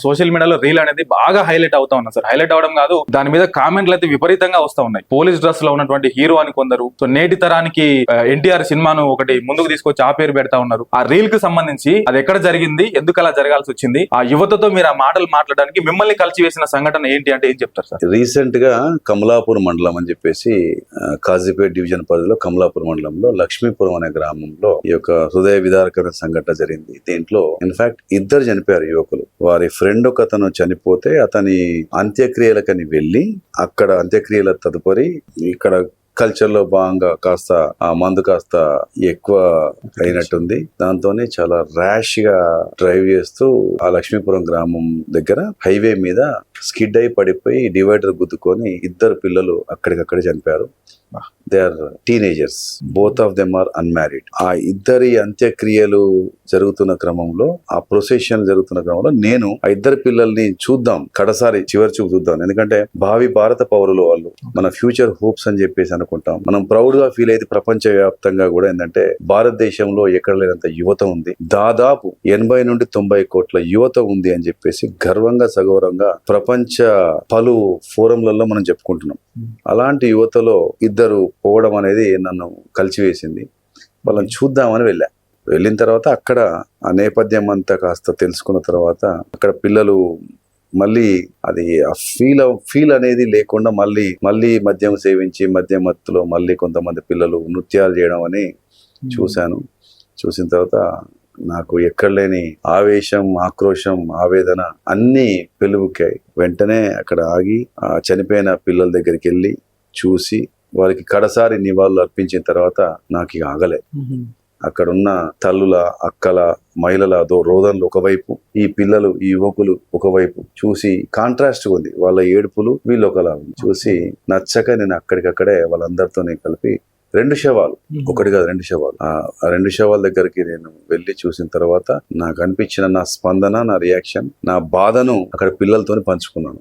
Social మీడియాలో reel అనేది బాగా హైలైట్ అవుతా ఉన్నా సార్. హైలైట్ అవడం కాదు, దాని మీద కామెంట్లు అయితే విపరీతంగా వస్తా ఉన్నాయి. పోలీస్ డ్రెస్ లో ఉన్నటువంటి హీరో అని కొందరు, సో నేటి తరానికి ఎన్టీఆర్ సినిమాను ఒకటి ముందుకు తీసుకొచ్చి ఆ పేరు పెడతా ఉన్నారు. ఆ రీల్ కి సంబంధించి అది ఎక్కడ జరిగింది, ఎందుకు అలా జరగాల్సి వచ్చింది, ఆ యువతతో మీరు ఆ మాటలు మాట్లాడడానికి మిమ్మల్ని కలిసివేసిన సంఘటన ఏంటి అంటే ఏం చెప్తారు సార్? రీసెంట్ గా కమలాపూర్ మండలం అని చెప్పేసి కాజీపేట డివిజన్ పరిధిలో కమలాపూర్ మండలంలో లక్ష్మీపురం అనే గ్రామంలో ఈ యొక్క హృదయ విదారకమైన సంఘటన జరిగింది. దీంట్లో ఇన్ఫాక్ట్ ఇద్దరు చనిపోయారు యువకులు. వారి ఫ్రెండ్ ఒక అతను చనిపోతే అతని అంత్యక్రియలకని వెళ్లి అక్కడ అంత్యక్రియల తదుపరి ఇక్కడ కల్చర్ లో భాగంగా కాస్త ఆ మందు కాస్త ఎక్కువ అయినట్టుంది. దాంతోనే చాలా ర్యాష్ గా డ్రైవ్ చేస్తూ ఆ లక్ష్మీపురం గ్రామం దగ్గర హైవే మీద స్కిడ్ అయి పడిపోయి డివైడర్ గుద్దుకొని ఇద్దరు పిల్లలు అక్కడికక్కడే చనిపోయారు. They are teenagers, both of them are unmarried. ఆ ఇద్దరి అంత్యక్రియలు జరుగుతున్న క్రమంలో, ఆ ప్రొసెషన్ జరుగుతున్న క్రమంలో నేను ఆ ఇద్దరు పిల్లల్ని చూద్దాం, కడసారి చివరి చూపు చూద్దాం, ఎందుకంటే భావి భారత పౌరులు వాళ్ళు, మన ఫ్యూచర్ హోప్స్ అని చెప్పేసి అనుకుంటాం. మనం ప్రౌడ్ గా ఫీల్ అయితే ప్రపంచ వ్యాప్తంగా కూడా ఏంటంటే భారతదేశంలో ఎక్కడ లేనంత యువత ఉంది, దాదాపు 80 నుండి 90 కోట్ల యువత ఉంది అని చెప్పేసి గర్వంగా సగౌరవంగా ప్రపంచ పలు ఫోరంలలో మనం చెప్పుకుంటున్నాం. అలాంటి యువతలో ఇద్దరు పోవడం అనేది నన్ను కలిచివేసింది. వాళ్ళని చూద్దామని వెళ్ళిన తర్వాత అక్కడ ఆ నేపథ్యం అంతా కాస్త తెలుసుకున్న తర్వాత అక్కడ పిల్లలు మళ్ళీ అది ఆ ఫీల్ అనేది లేకుండా మళ్ళీ మద్యం సేవించి మద్యం మత్తులో మళ్ళీ కొంతమంది పిల్లలు నృత్యాలు చేయడం అని చూశాను. చూసిన తర్వాత నాకు ఎక్కడ లేని ఆవేశం, ఆక్రోశం, ఆవేదన అన్నీ పెళ్ళుబుక్కాయి. వెంటనే అక్కడ ఆగి ఆ చనిపోయిన పిల్లల దగ్గరికి వెళ్ళి చూసి వారికి కడసారి నివాళులు అర్పించిన తర్వాత నాకు ఇక ఆగలే. అక్కడున్న తల్లుల, అక్కల, మహిళల రోదనలు ఒకవైపు, ఈ పిల్లలు, ఈ యువకులు ఒకవైపు చూసి కాంట్రాస్ట్ ఉంది. వాళ్ళ ఏడుపులు వీళ్ళు ఒకలా చూసి నచ్చక నేను అక్కడికక్కడే వాళ్ళందరితో కలిపి 2 శవాలు, ఒకటి కాదు 2 శవాలు, ఆ 2 శవాల దగ్గరికి నేను వెళ్ళి చూసిన తర్వాత నాకు అనిపించిన నా స్పందన, నా రియాక్షన్, నా బాధను అక్కడ పిల్లలతో పంచుకున్నాను.